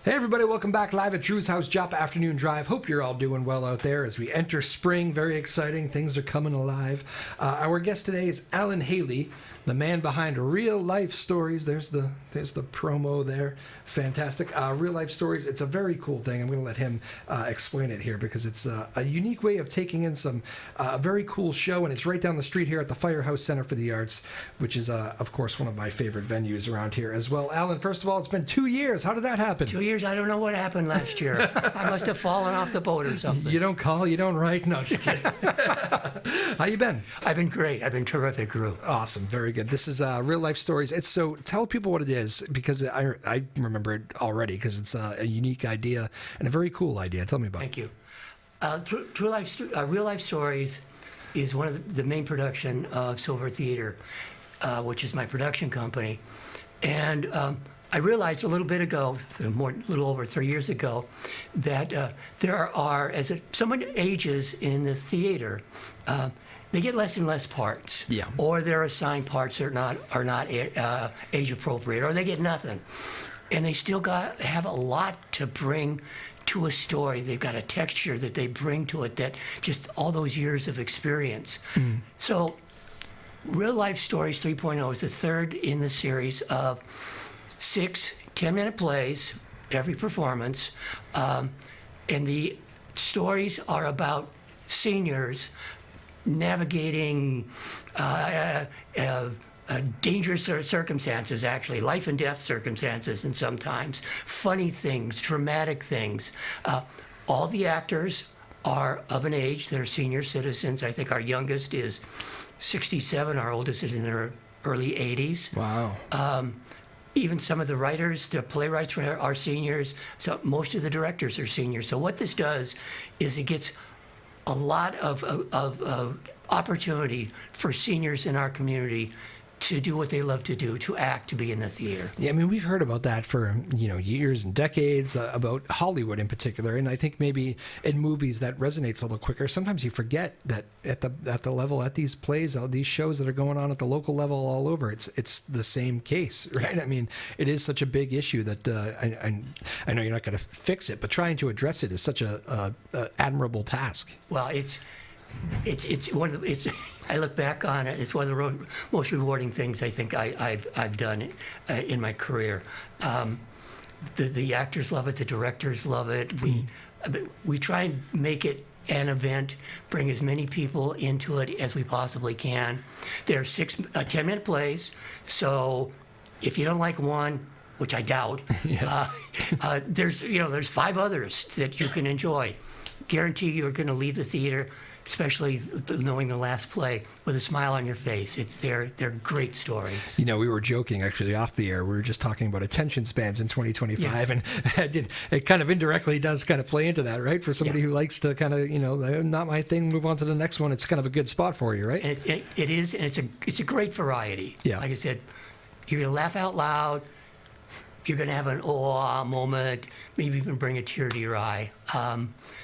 Hey everybody, welcome back live at Drew's House, Joppa Afternoon Drive. Hope you're all doing well out there as we enter spring. Very exciting, things are coming alive. Our guest today is Allan Haley, the man behind Real Life Stories. There's the promo there. Fantastic. Real Life Stories, it's a very cool thing. I'm going to let him explain it here because it's a unique way of taking in some very cool show, and it's right down the street here at the Firehouse Center for the Arts, which is, of course, one of my favorite venues around here as well. Allan, first of all, it's been 2 years. How did that happen? 2 years? I don't know what happened last year. I must have fallen off the boat or something. You don't call, you don't write? No, just kidding. How you been? I've been great. I've been terrific, Drew. Awesome. Very good. This is Real Life Stories. So tell people what it is, because I remember it already, because it's a unique idea and a very cool idea. Tell me about it. Thank you. Real Life Stories is one of the main production of Silver Theater, which is my production company. And I realized a little bit ago, a little over 3 years ago, that there are, as someone ages in the theater, they get less and less parts. Yeah. Or they're assigned parts that are not age appropriate, or they get nothing. And they still have a lot to bring to a story. They've got a texture that they bring to it, that just all those years of experience. So Real Life Stories 3.0 is the third in the series of 6 10-minute plays, every performance. And the stories are about seniors navigating dangerous circumstances, actually, life and death circumstances, and sometimes funny things, dramatic things. All the actors are of an age. They're senior citizens. I think our youngest is 67. Our oldest is in their early 80s. Wow. Even some of the writers, the playwrights are seniors. So most of the directors are seniors. So what this does is it gets a lot of opportunity for seniors in our community to do what they love to do, to act, to be in the theater. Yeah, I mean, we've heard about that for, years and decades, about Hollywood in particular, and I think maybe in movies that resonates a little quicker. Sometimes you forget that at the level, at these plays, these shows that are going on at the local level all over, it's the same case, right? I mean, it is such a big issue that I know you're not going to fix it, but trying to address it is such a admirable task. Well, it's one of the, I look back on it, it's one of the most rewarding things I think I've done in my career. The actors love it, the directors love it. We try and make it an event, bring as many people into it as we possibly can. There are 6 10-minute plays, so if you don't like one, which I doubt, there's 5 others that you can enjoy. Guarantee you're going to leave the theater, especially knowing the last play, with a smile on your face. They're great stories. We were joking actually off the air. We were just talking about attention spans in 2025, and it kind of indirectly does kind of play into that, right? For somebody who likes to kind of, not my thing, move on to the next one. It's kind of a good spot for you, right? And it is, and it's a great variety. Yeah. Like I said, you're going to laugh out loud. You're going to have an awe moment, maybe even bring a tear to your eye.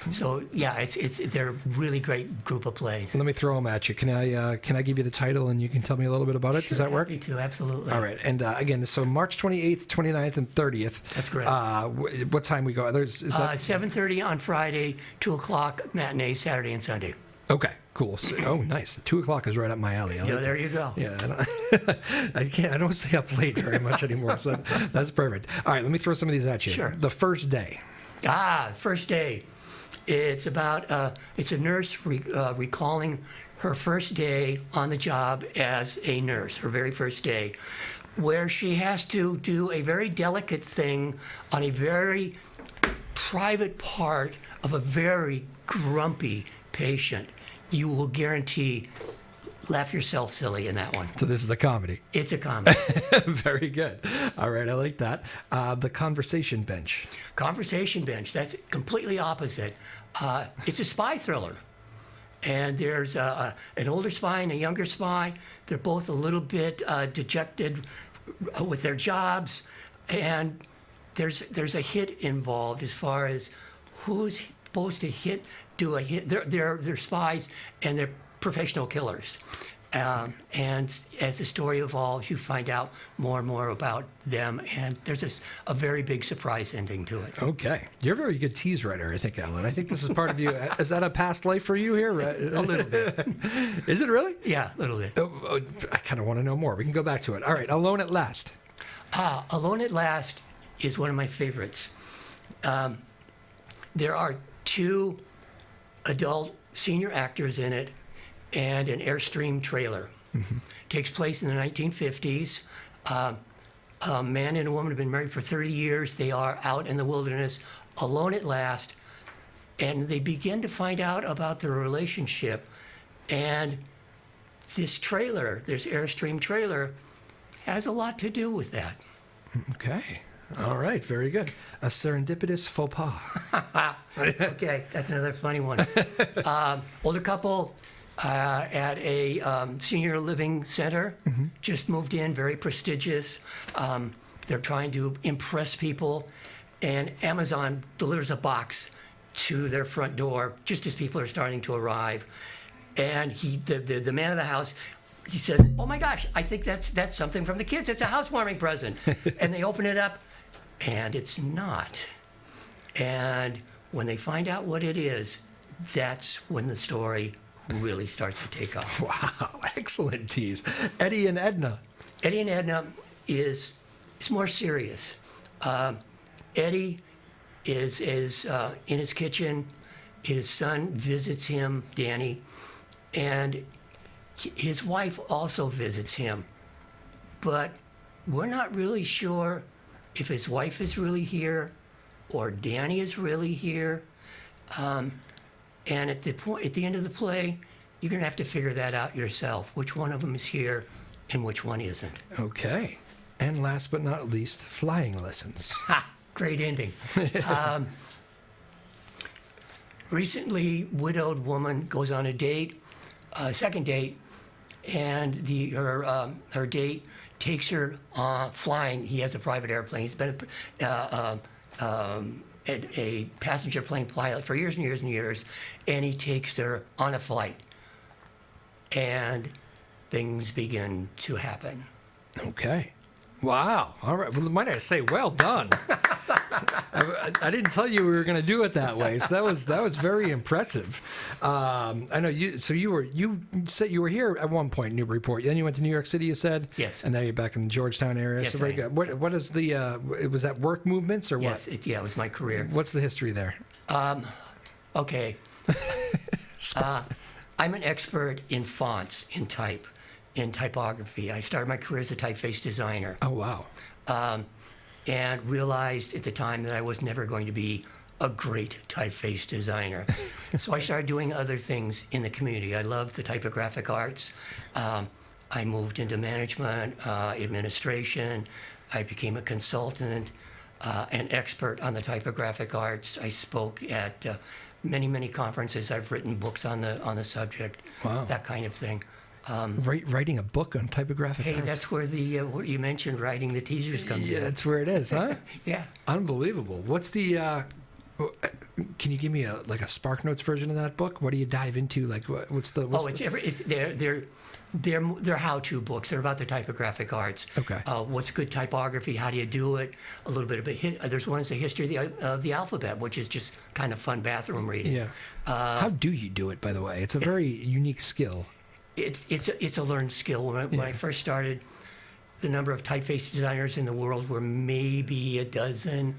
So yeah, they're a really great group of plays. Let me throw them at you. Can I give you the title and you can tell me a little bit about it? Sure, does that work? Happy to, absolutely. All right, and again, so March 28th, 29th, and 30th. That's correct. What time we go? Is that 7:30 on Friday, 2 o'clock matinee, Saturday and Sunday. Okay, cool. So, nice. 2 o'clock is right up my alley. There you go. Yeah, I don't stay up late very much anymore, so that's perfect. All right, let me throw some of these at you. Sure. The first day. First day. It's about it's a nurse recalling her first day on the job as a nurse, her very first day, where she has to do a very delicate thing on a very private part of a very grumpy patient. You will guarantee laugh yourself silly in that one. So this is a comedy. It's a comedy. Very good. All right, I like that. The Conversation Bench. Conversation Bench, that's completely opposite. It's a spy thriller. And there's an older spy and a younger spy. They're both a little bit dejected with their jobs. And there's a hit involved as far as who's supposed to do a hit. They're spies and they're professional killers. And as the story evolves, you find out more and more about them, and there's a very big surprise ending to it. Okay. You're a very good tease writer, I think, Allan. I think this is part of you. Is that a past life for you here? A little bit. Is it really? Yeah, a little bit. I kind of want to know more. We can go back to it. All right. Alone at Last. Alone at Last is one of my favorites. There are 2 adult senior actors in it and an Airstream trailer. Takes place in the 1950s. A man and a woman have been married for 30 years. They are out in the wilderness, alone at last, and they begin to find out about their relationship. And this trailer, this Airstream trailer, has a lot to do with that. Okay. All right. Very good. A serendipitous faux pas. Okay, that's another funny one. Older couple at a senior living center, just moved in, very prestigious. They're trying to impress people, and Amazon delivers a box to their front door just as people are starting to arrive. And the man of the house, he says, "Oh my gosh, I think that's something from the kids. It's a housewarming present." And they open it up, and it's not. And when they find out what it is, that's when the story really starts to take off. Wow. Excellent tease. Eddie and Edna. Eddie and Edna is more serious. Eddie is in his kitchen. His son visits him, Danny, and his wife also visits him. But we're not really sure if his wife is really here or Danny is really here. And at the end of the play, you're going to have to figure that out yourself, which one of them is here and which one isn't. Okay. And last but not least, flying lessons. Ha! Great ending. Recently, widowed woman goes on a date, second date, and her date takes her flying. He has a private airplane. He's been a passenger plane pilot for years and years and years, and he takes her on a flight, and things begin to happen. Okay. Wow. All right. Well, might I say, well done. I didn't tell you we were going to do it that way, so that was very impressive. I know you. So you said you were here at one point in Newburyport. Then you went to New York City. You said yes. And now you're back in the Georgetown area. Yes, so very good. What is the? Was that work movements or yes, what? It was my career. What's the history there? Okay. I'm an expert in fonts, in typography. I started my career as a typeface designer. Oh wow. And realized at the time that I was never going to be a great typeface designer. So I started doing other things in the community. I loved the typographic arts. I moved into management, administration. I became a consultant, an expert on the typographic arts. I spoke at many conferences. I've written books on the subject. Wow. That kind of thing. Writing a book on typographic Hey, arts. that's where the what you mentioned, writing the teasers comes Yeah, in. that's where it is, huh? Yeah. Unbelievable. What's the? Can you give me a Spark Notes version of that book? What do you dive into? Like, what's the? They're how-to books. They're about the typographic arts. Okay. What's good typography? How do you do it? A little bit of there's one that's the history of the alphabet, which is just kind of fun bathroom reading. Yeah. How do you do it? By the way, it's a very unique skill. It's a learned skill. When I first started, the number of typeface designers in the world were maybe a dozen.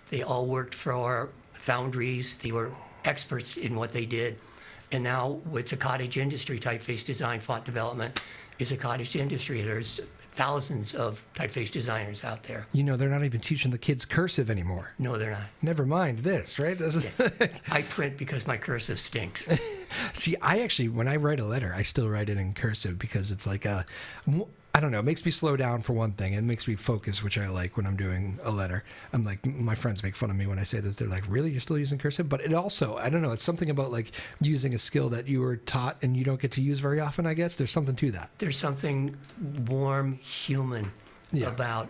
They all worked for foundries. They were experts in what they did. And now it's a cottage industry. Typeface design, font development is a cottage industry. There's thousands of typeface designers out there. You know, they're not even teaching the kids cursive anymore. No, they're not. Never mind this, right? This is. I print because my cursive stinks. See, I actually, when I write a letter, I still write it in cursive because it's like I don't know, it makes me slow down for one thing. It makes me focus, which I like when I'm doing a letter. I'm like, my friends make fun of me when I say this. They're like, really? You're still using cursive? But it also, I don't know, it's something about like using a skill that you were taught and you don't get to use very often, I guess. There's something to that. There's something warm, human about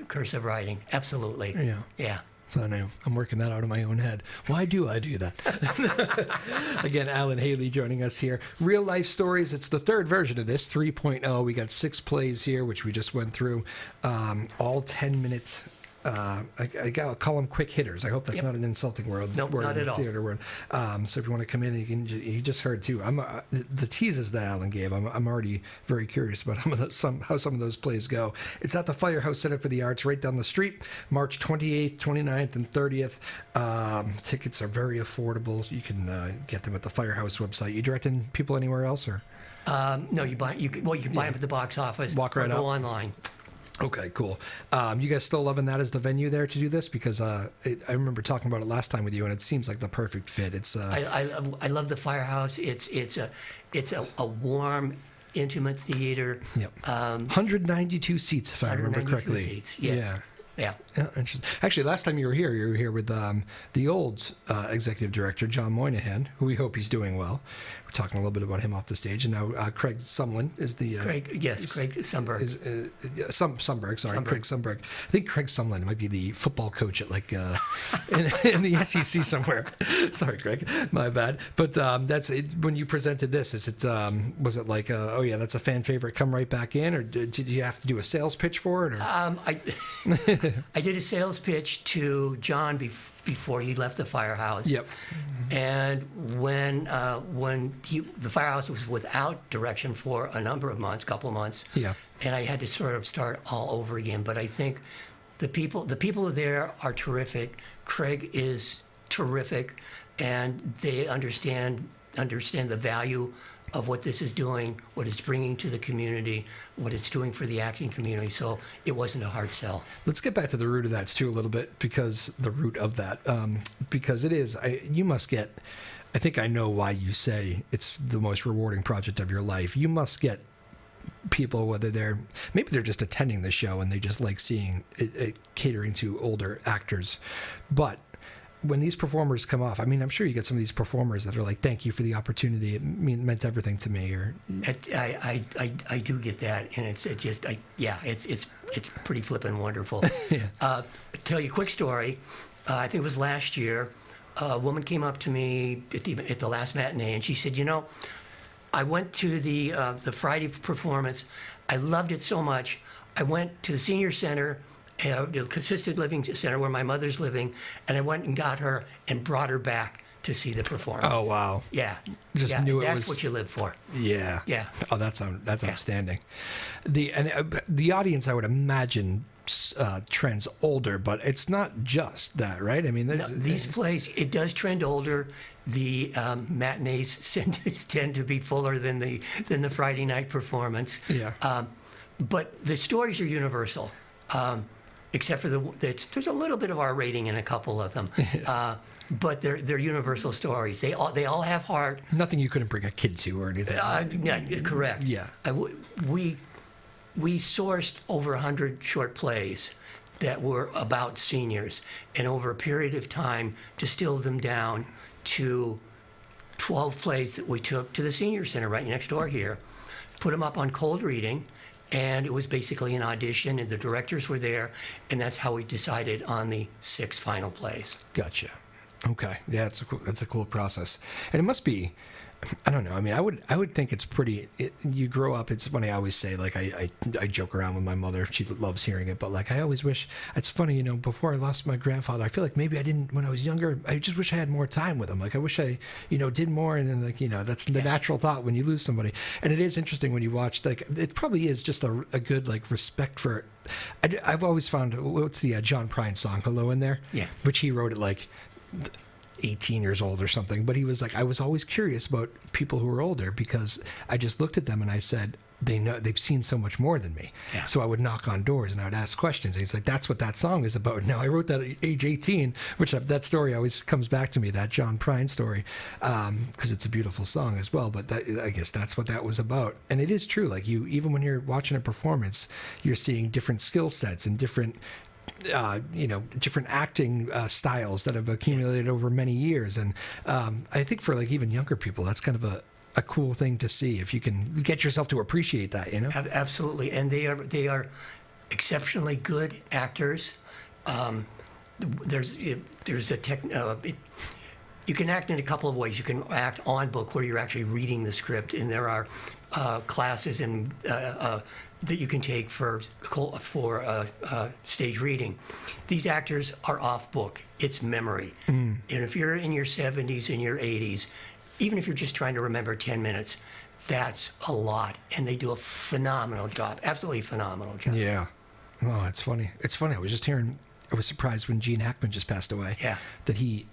cursive writing. Absolutely. Yeah. Yeah. So I know I'm working that out in my own head. Why do I do that? Again, Allan Haley joining us here. Real life stories. It's the third version of this, 3.0. We got 6 plays here, which we just went through, all 10 minutes. I'll call them quick hitters. I hope that's not an insulting word. Nope, word not at all. Theater word. So if you want to come in, you just heard too. The teases that Allan gave. I'm already very curious about how some of those plays go. It's at the Firehouse Center for the Arts, right down the street, March 28th, 29th, and 30th. Tickets are very affordable. You can get them at the Firehouse website. You directing people anywhere else, or? No, you can buy them at the box office. Walk right or go up. online. Okay, cool. You guys still loving that as the venue there to do this? Because I remember talking about it last time with you, and it seems like the perfect fit. It's I love the Firehouse. It's a warm, intimate theater. Yep. 192 seats, if I remember 192 correctly. seats, yes. Yeah. Yeah, interesting. Actually, last time you were here with the old executive director, John Moynihan, who we hope he's doing well. We're talking a little bit about him off the stage, and now Craig Sumlin is the Craig Sumberg. Sumberg, sorry, Sumberg. Craig Sumberg. I think Craig Sumlin might be the football coach at in the SEC somewhere. Sorry, Craig, my bad. But that's it. When you presented this, was it like oh yeah, that's a fan favorite, come right back in, or did you have to do a sales pitch for it? Or? I did a sales pitch to John before he left the Firehouse. Yep. And when the Firehouse was without direction for a number of months, couple of months. Yeah. And I had to sort of start all over again. But I think the people there are terrific. Craig is terrific, and they understand the value of what this is doing, what it's bringing to the community, what it's doing for the acting community. So it wasn't a hard sell. Let's get back to the root of that too a little bit, because it is. You must get. I think I know why you say it's the most rewarding project of your life. You must get people, whether they're just attending the show and they just like seeing it catering to older actors, but when these performers come off, I mean, I'm sure you get some of these performers that are like, "Thank you for the opportunity. It meant everything to me." Or I do get that, and it's pretty flippin' wonderful. Yeah. Tell you a quick story. I think it was last year. A woman came up to me at the last matinee, and she said, "You know, I went to the Friday performance. I loved it so much. I went to the senior center." The assisted living center where my mother's living, and I went and got her and brought her back to see the performance. Oh wow! Yeah, Knew it that's was what you live for. Yeah. Yeah. Oh, that's outstanding. The audience, I would imagine, trends older, but it's not just that, right? I mean, These plays, it does trend older. The matinees tend to be fuller than the Friday night performance. Yeah. But the stories are universal. Except for there's a little bit of R rating in a couple of them, but they're universal stories. They all have heart. Nothing you couldn't bring a kid to or anything. Yeah, correct. Yeah. We sourced over 100 short plays that were about seniors, and over a period of time distilled them down to 12 plays that we took to the senior center right next door here, put them up on cold reading. And it was basically an audition, and the directors were there, and that's how we decided on the 6 final plays. Gotcha. Okay. Yeah, that's a cool process, and it must be. I don't know. I mean, I would think it's pretty. You grow up. It's funny. I always say, like, I joke around with my mother. She loves hearing it, but like, I always wish. It's funny, you know. Before I lost my grandfather, I feel like maybe I didn't when I was younger. I just wish I had more time with him. Like, I wish I, did more. And then, like, that's the natural thought when you lose somebody. And it is interesting when you watch. Like, it probably is just a good like respect for. I've always found what's the John Prine song "Hello" in there. Yeah. Which he wrote at like 18 years old or something, but he was like, I was always curious about people who were older because I just looked at them and I said, they've seen so much more than me. Yeah. So I would knock on doors and I would ask questions. And he's like, that's what that song is about. Now I wrote that at age 18, which that story always comes back to me, that John Prine story, because it's a beautiful song as well. But I guess that's what that was about. And it is true. Like even when you're watching a performance, you're seeing different skill sets and different different acting styles that have accumulated over many years. And I think for like even younger people, that's kind of a cool thing to see if you can get yourself to appreciate that, Absolutely. And they are exceptionally good actors. there's a you can act in a couple of ways. You can act on book where you're actually reading the script, and there are classes that you can take for stage reading. These actors are off book. It's memory. And if you're in your 70s and your 80s, even if you're just trying to remember 10 minutes, that's a lot. And they do a phenomenal job, absolutely phenomenal job. Yeah. Oh, it's funny. It's funny. I was surprised when Gene Hackman just passed away. Yeah. That he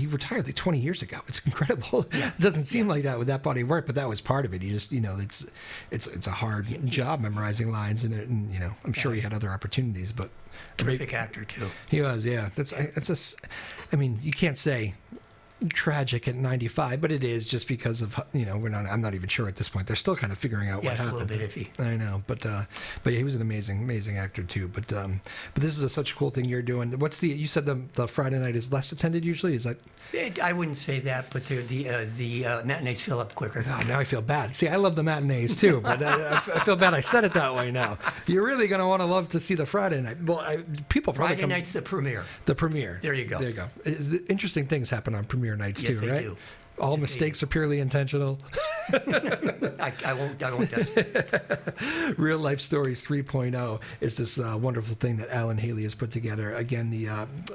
retired like 20 years ago. It's incredible. Yeah. It doesn't seem like that with that body of work, but that was part of it. You just, it's a hard job memorizing lines in it, and I'm sure he had other opportunities, but terrific actor too. He was, yeah. You can't say tragic at 95, but it is just because of I'm not even sure at this point. They're still kind of figuring out what happened. It's a little bit iffy. I know, but he was an amazing actor too. But this is such a cool thing you're doing. You said the Friday night is less attended usually? Is that? I wouldn't say that, but the matinees fill up quicker. Oh, now I feel bad. See, I love the matinees too, but I feel bad I said it that way now. You're really going to want to love to see the Friday night. Well, people probably Friday night's the premiere. The premiere. There you go. There you go. Interesting things happen on premiere nights too, they right? Do. All mistakes are purely intentional. I won't touch that. Real Life Stories 3.0 is this wonderful thing that Allan Haley has put together. Again,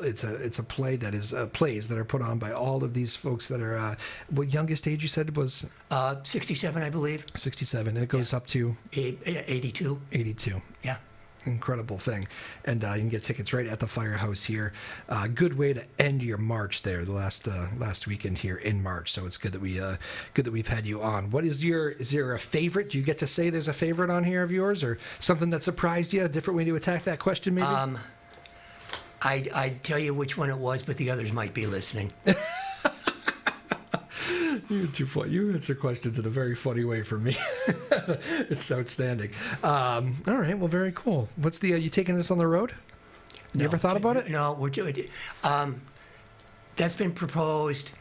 it's a play that is plays that are put on by all of these folks that are. What youngest age you said was? 67, I believe. 67, and it goes up to 82. 82. Yeah. Incredible thing, and you can get tickets right at the Firehouse here. Good way to end your March there, the last weekend here in March. So it's good that we've had you on. Is there a favorite? Do you get to say there's a favorite on here of yours, or something that surprised you? A different way to attack that question, maybe. I'd tell you which one it was, but the others might be listening. You're too funny. You answer questions in a very funny way for me. It's outstanding. All right. Well, very cool. What's you taking this on the road? You ever thought about it? No, we're doing it. That's been proposed.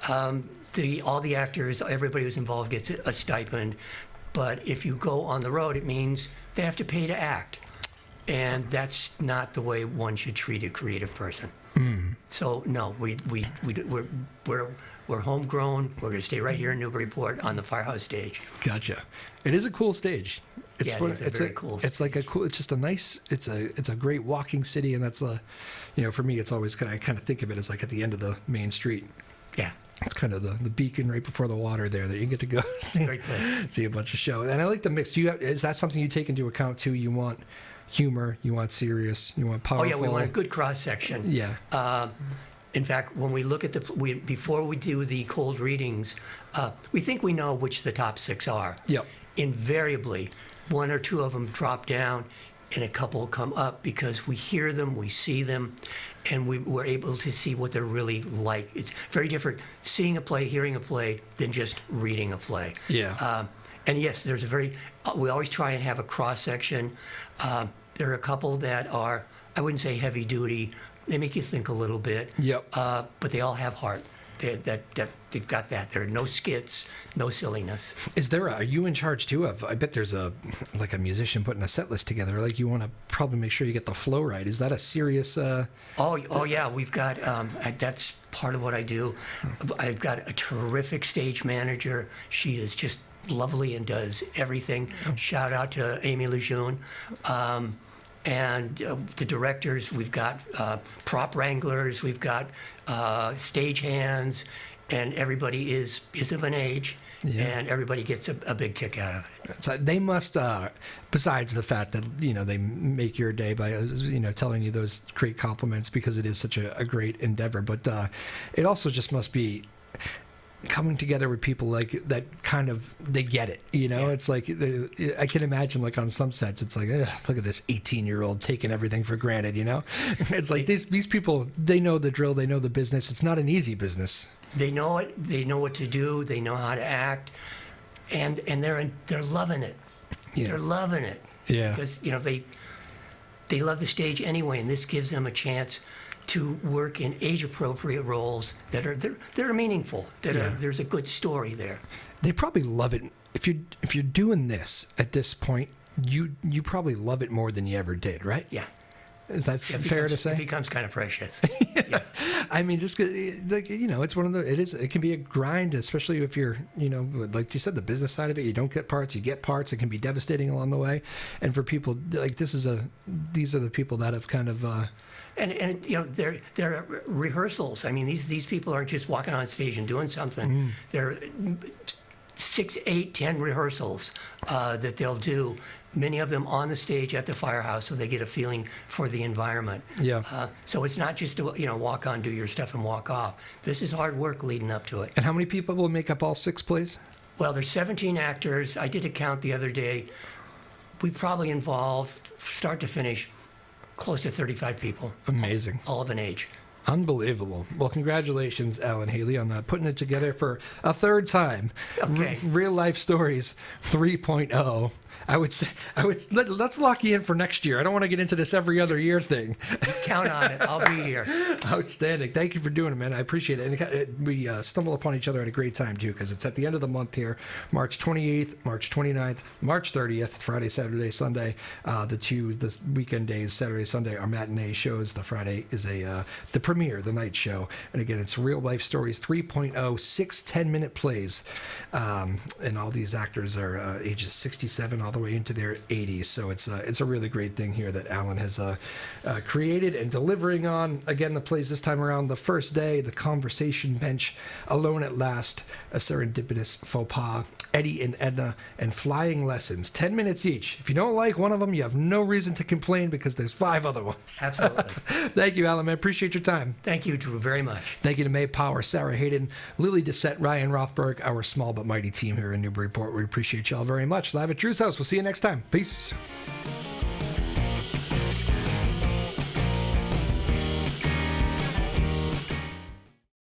All the actors, everybody who's involved gets a stipend. But if you go on the road, it means they have to pay to act. And that's not the way one should treat a creative person. So no, we're homegrown. We're going to stay right here in Newburyport on the Firehouse stage. Gotcha. It is a cool stage. It's very cool. It's like it's just a nice. It's a great walking city, and that's for me, it's always I kind of think of it as like at the end of the main street. Yeah. It's kind of the beacon right before the water there that you get to go see a bunch of shows. And I like the mix. Is that something you take into account too? You want humor, you want serious, you want powerful. Oh yeah, we want a good cross section. Yeah. In fact, when we look at before we do the cold readings, we think we know which the top 6 are. Yep. Invariably, 1 or 2 of them drop down, and a couple come up because we hear them, we see them, and we're able to see what they're really like. It's very different seeing a play, hearing a play, than just reading a play. Yeah. And yes, we always try and have a cross section. There are a couple that are, I wouldn't say heavy duty. They make you think a little bit. Yep. But they all have heart. They've got that. There are no skits, no silliness. Are you in charge too of? I bet there's a musician putting a set list together. Like you want to probably make sure you get the flow right. Is that a serious? Oh yeah, we've got. That's part of what I do. I've got a terrific stage manager. She is just lovely and does everything. Shout out to Amy Lejeune. And the directors, we've got prop wranglers, we've got stage hands, and everybody is of an age, and everybody gets a big kick out of it. So they must, besides the fact that they make your day by telling you those great compliments because it is such a great endeavor, but it also just must be coming together with people like that kind of they get it, It's like I can imagine like on some sets it's like look at this 18-year-old taking everything for granted, It's like these people, they know the drill, they know the business. It's not an easy business. They know it, they know what to do, they know how to act, and they're loving it. Yeah. They're loving it. Yeah. Because they love the stage anyway, and this gives them a chance to work in age-appropriate roles that are meaningful. There's a good story there. They probably love it. If you're doing this at this point, you probably love it more than you ever did, right? Yeah. Is that fair to say? It becomes kind of precious. I mean, just like, it's one of the, it can be a grind, especially if you're, like you said, the business side of it. You don't get parts, you get parts. It can be devastating along the way. And for people like these are the people that have kind of. And they're rehearsals. I mean, these people aren't just walking on stage and doing something. They're 6, 8, 10 rehearsals that they'll do. Many of them on the stage at the firehouse, so they get a feeling for the environment. Yeah. So it's not just to walk on, do your stuff, and walk off. This is hard work leading up to it. And how many people will make up all 6 plays? Well, there's 17 actors. I did a count the other day. We probably involved, start to finish, close to 35 people. Amazing. All of an age. Unbelievable. Well, congratulations, Allan Haley, on putting it together for a third time. Okay. Real Life Stories 3.0. I would say, let's lock you in for next year. I don't want to get into this every other year thing. Count on it. I'll be here. Outstanding. Thank you for doing it, man. I appreciate it. And we stumble upon each other at a great time, too, because it's at the end of the month here, March 28th, March 29th, March 30th, Friday, Saturday, Sunday. The weekend days, Saturday, Sunday, are matinee shows. The Friday is the premiere, the night show. And again, it's Real Life Stories 3.0, 6 10-minute plays. And all these actors are ages 67 all the way into their 80s. So it's a really great thing here that Allan has created and delivering on. Again, the plays this time around, the first day, The Conversation Bench, Alone at Last, A Serendipitous Faux Pas, Eddie and Edna, and Flying Lessons. 10 minutes each. If you don't like one of them, you have no reason to complain because there's 5 other ones. Absolutely. Thank you, Allan, man. Appreciate your time. Thank you, Drew, very much. Thank you to May Power, Sarah Hayden, Lily Dissett, Ryan Rothberg, our small but mighty team here in Newburyport. We appreciate y'all very much. Live at Drew's house. We'll see you next time. Peace.